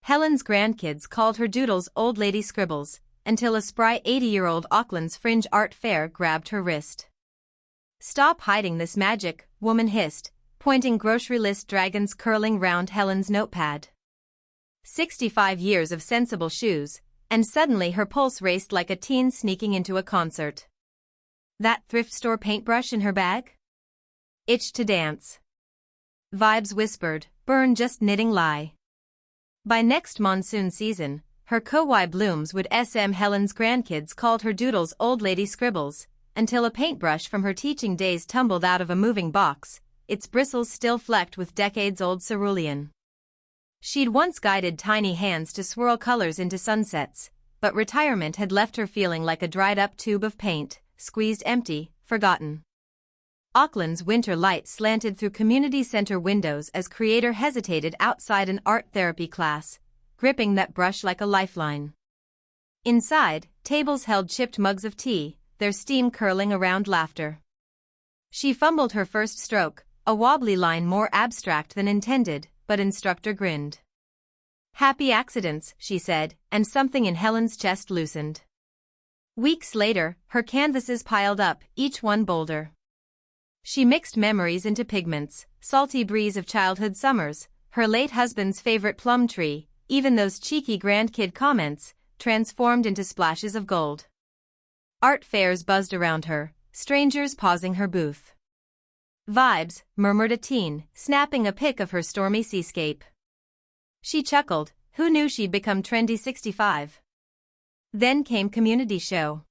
Helen's grandkids called her doodles old lady scribbles, until a spry 80-year-old Auckland's Fringe Art Fair grabbed her wrist. "Stop hiding this magic," woman hissed, pointing grocery list dragons curling round Helen's notepad. 65 years of sensible shoes, and suddenly her pulse raced like a teen sneaking into a concert. That thrift store paintbrush in her bag? Itched to dance. Vibes whispered, "Burn, just knitting lie." By next monsoon season, her Kauai blooms would SM Helen's grandkids called her doodles old lady scribbles, until a paintbrush from her teaching days tumbled out of a moving box, its bristles still flecked with decades-old cerulean. She'd once guided tiny hands to swirl colors into sunsets, but retirement had left her feeling like a dried-up tube of paint, squeezed empty, forgotten. Auckland's winter light slanted through community center windows as Creator hesitated outside an art therapy class, gripping that brush like a lifeline. Inside, tables held chipped mugs of tea, their steam curling around laughter. She fumbled her first stroke, a wobbly line more abstract than intended, but instructor grinned. "Happy accidents," she said, and something in Helen's chest loosened. Weeks later, her canvases piled up, each one bolder. She mixed memories into pigments, salty breeze of childhood summers, her late husband's favorite plum tree, even those cheeky grandkid comments, transformed into splashes of gold. Art fairs buzzed around her, strangers pausing her booth. "Vibes," murmured a teen, snapping a pic of her stormy seascape. She chuckled, who knew she'd become trendy 65? Then came community show.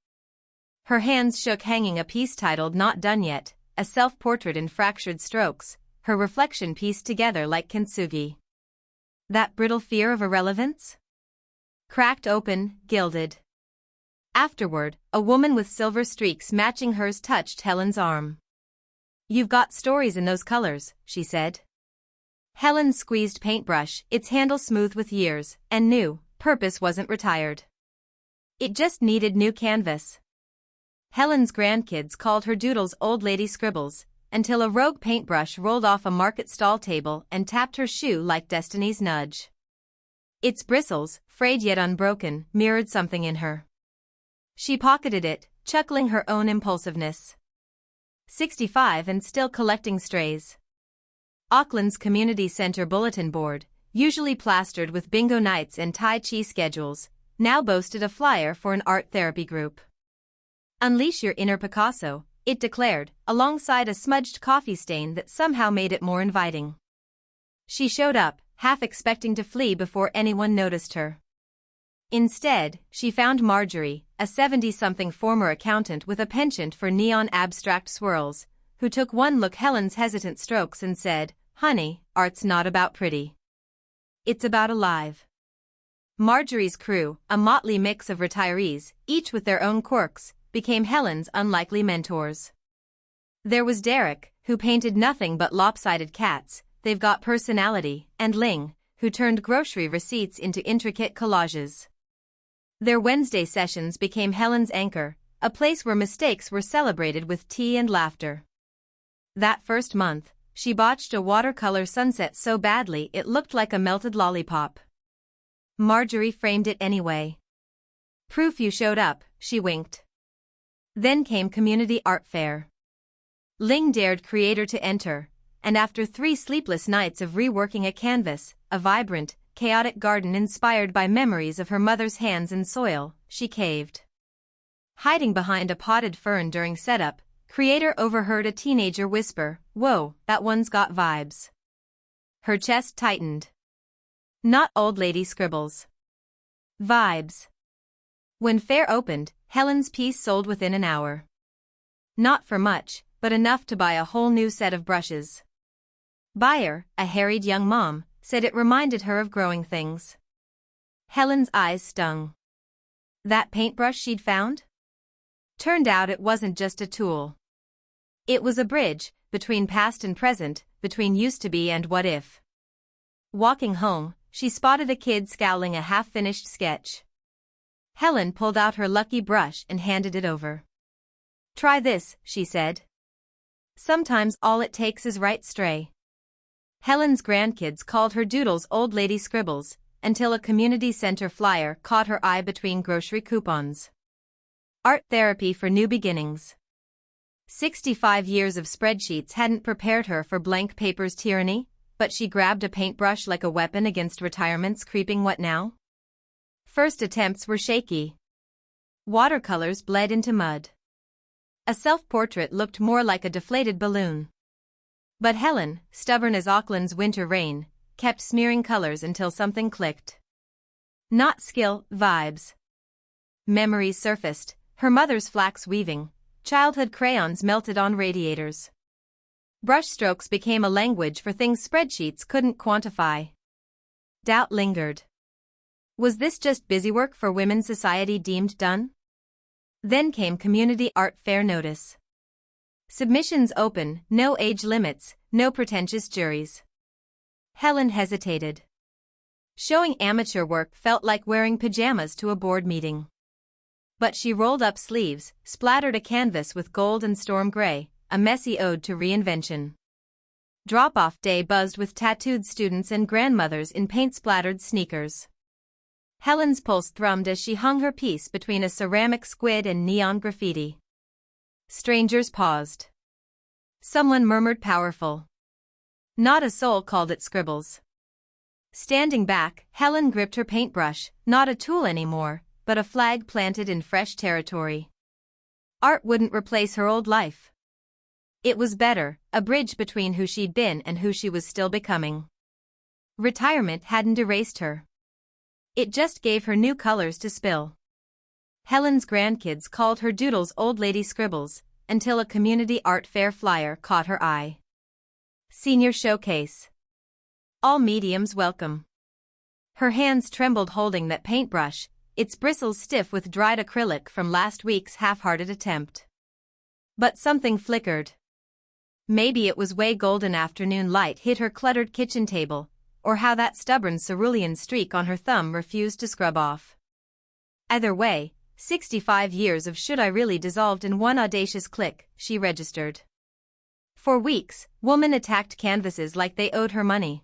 Her hands shook hanging a piece titled "Not Done Yet," a self-portrait in fractured strokes, her reflection pieced together like kintsugi. That brittle fear of irrelevance? Cracked open, gilded. Afterward, a woman with silver streaks matching hers touched Helen's arm. "You've got stories in those colors," she said. Helen squeezed paintbrush, its handle smooth with years, and knew purpose wasn't retired. It just needed new canvas. Helen's grandkids called her doodles old lady scribbles, until a rogue paintbrush rolled off a market stall table and tapped her shoe like destiny's nudge. Its bristles, frayed yet unbroken, mirrored something in her. She pocketed it, chuckling her own impulsiveness. 65 and still collecting strays. Auckland's community center bulletin board, usually plastered with bingo nights and Tai Chi schedules, now boasted a flyer for an art therapy group. "Unleash your inner Picasso," it declared, alongside a smudged coffee stain that somehow made it more inviting. She showed up, half expecting to flee before anyone noticed her. Instead, she found Marjorie, a 70-something former accountant with a penchant for neon abstract swirls, who took one look at Helen's hesitant strokes and said, "Honey, art's not about pretty. It's about alive." Marjorie's crew, a motley mix of retirees, each with their own quirks, became Helen's unlikely mentors. There was Derek, who painted nothing but lopsided cats, "They've got personality," and Ling, who turned grocery receipts into intricate collages. Their Wednesday sessions became Helen's anchor, a place where mistakes were celebrated with tea and laughter. That first month, she botched a watercolor sunset so badly it looked like a melted lollipop. Marjorie framed it anyway. "Proof you showed up," she winked. Then came community art fair. Ling dared Creator to enter, and after 3 sleepless nights of reworking a canvas, a vibrant, chaotic garden inspired by memories of her mother's hands and soil, she caved. Hiding behind a potted fern during setup, Creator overheard a teenager whisper, "Whoa, that one's got vibes." Her chest tightened. Not old lady scribbles. Vibes. When fair opened, Helen's piece sold within an hour. Not for much, but enough to buy a whole new set of brushes. Buyer, a harried young mom, said it reminded her of growing things. Helen's eyes stung. That paintbrush she'd found? Turned out it wasn't just a tool. It was a bridge, between past and present, between used to be and what if. Walking home, she spotted a kid scowling a half-finished sketch. Helen pulled out her lucky brush and handed it over. "Try this," she said. Sometimes all it takes is right stray. Helen's grandkids called her doodles old lady scribbles, until a community center flyer caught her eye between grocery coupons. Art therapy for new beginnings. 65 years of spreadsheets hadn't prepared her for blank paper's tyranny, but she grabbed a paintbrush like a weapon against retirement's creeping what now? First attempts were shaky. Watercolors bled into mud. A self-portrait looked more like a deflated balloon. But Helen, stubborn as Auckland's winter rain, kept smearing colors until something clicked. Not skill, vibes. Memories surfaced, her mother's flax weaving, childhood crayons melted on radiators. Brushstrokes became a language for things spreadsheets couldn't quantify. Doubt lingered. Was this just busywork for women society deemed done? Then came Community Art Fair notice. Submissions open, no age limits, no pretentious juries. Helen hesitated. Showing amateur work felt like wearing pajamas to a board meeting. But she rolled up sleeves, splattered a canvas with gold and storm gray, a messy ode to reinvention. Drop-off day buzzed with tattooed students and grandmothers in paint-splattered sneakers. Helen's pulse thrummed as she hung her piece between a ceramic squid and neon graffiti. Strangers paused. Someone murmured powerful. Not a soul called it scribbles. Standing back, Helen gripped her paintbrush, not a tool anymore, but a flag planted in fresh territory. Art wouldn't replace her old life. It was better, a bridge between who she'd been and who she was still becoming. Retirement hadn't erased her. It just gave her new colors to spill. Helen's grandkids called her doodles old lady scribbles, until a community art fair flyer caught her eye. Senior showcase. All mediums welcome. Her hands trembled holding that paintbrush, its bristles stiff with dried acrylic from last week's half-hearted attempt. But something flickered. Maybe it was way golden afternoon light hit her cluttered kitchen table, or how that stubborn cerulean streak on her thumb refused to scrub off. Either way, 65 years of should I really dissolved in one audacious click, she registered. For weeks, women attacked canvases like they owed her money.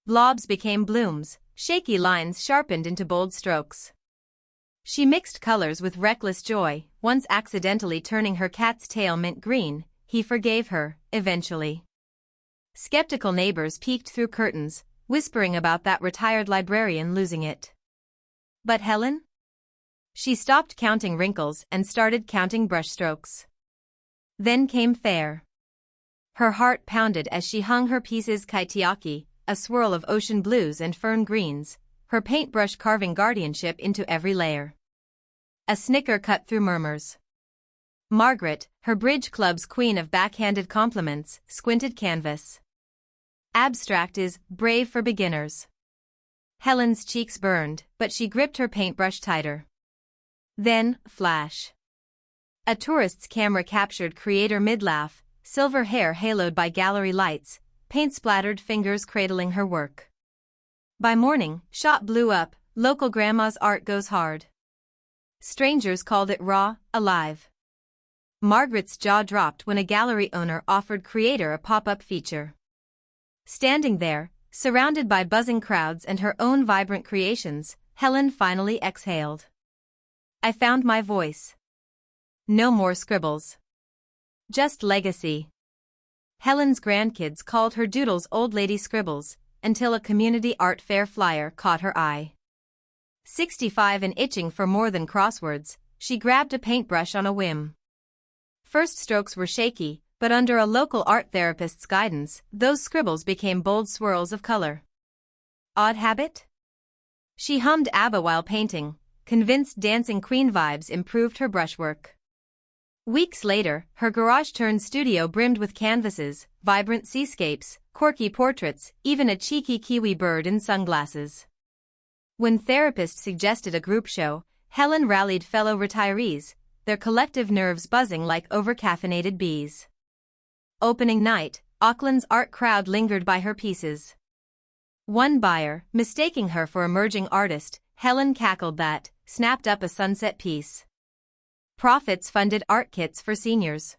Blobs became blooms, shaky lines sharpened into bold strokes. She mixed colors with reckless joy, once accidentally turning her cat's tail mint green. He forgave her, eventually. Skeptical neighbors peeked through curtains, whispering about that retired librarian losing it. But Helen? She stopped counting wrinkles and started counting brushstrokes. Then came fair. Her heart pounded as she hung her pieces kaitiaki, a swirl of ocean blues and fern greens, her paintbrush carving guardianship into every layer. A snicker cut through murmurs. Margaret, her bridge club's queen of backhanded compliments, squinted canvas. Abstract is brave for beginners. Helen's cheeks burned, but she gripped her paintbrush tighter. Then, flash. A tourist's camera captured creator mid-laugh, silver hair haloed by gallery lights, paint-splattered fingers cradling her work. By morning, shot blew up, local grandma's art goes hard. Strangers called it raw, alive. Margaret's jaw dropped when a gallery owner offered creator a pop-up feature. Standing there, surrounded by buzzing crowds and her own vibrant creations, Helen finally exhaled. I found my voice. No more scribbles. Just legacy. Helen's grandkids called her doodles old lady scribbles, until a community art fair flyer caught her eye. 65 and itching for more than crosswords, she grabbed a paintbrush on a whim. First strokes were shaky, but under a local art therapist's guidance, those scribbles became bold swirls of color. Odd habit? She hummed ABBA while painting, convinced Dancing Queen vibes improved her brushwork. Weeks later, her garage turned studio brimmed with canvases, vibrant seascapes, quirky portraits, even a cheeky kiwi bird in sunglasses. When therapists suggested a group show, Helen rallied fellow retirees, their collective nerves buzzing like over-caffeinated bees. Opening night, Auckland's art crowd lingered by her pieces. One buyer, mistaking her for emerging artist, Helen cackled that, snapped up a sunset piece. Profits funded art kits for seniors.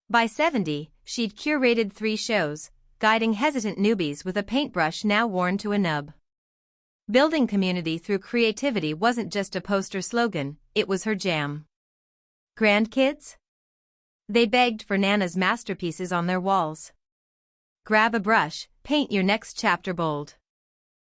By 70, she'd curated 3 shows, guiding hesitant newbies with a paintbrush now worn to a nub. Building community through creativity wasn't just a poster slogan, it was her jam. Grandkids? They begged for Nana's masterpieces on their walls. Grab a brush, paint your next chapter bold.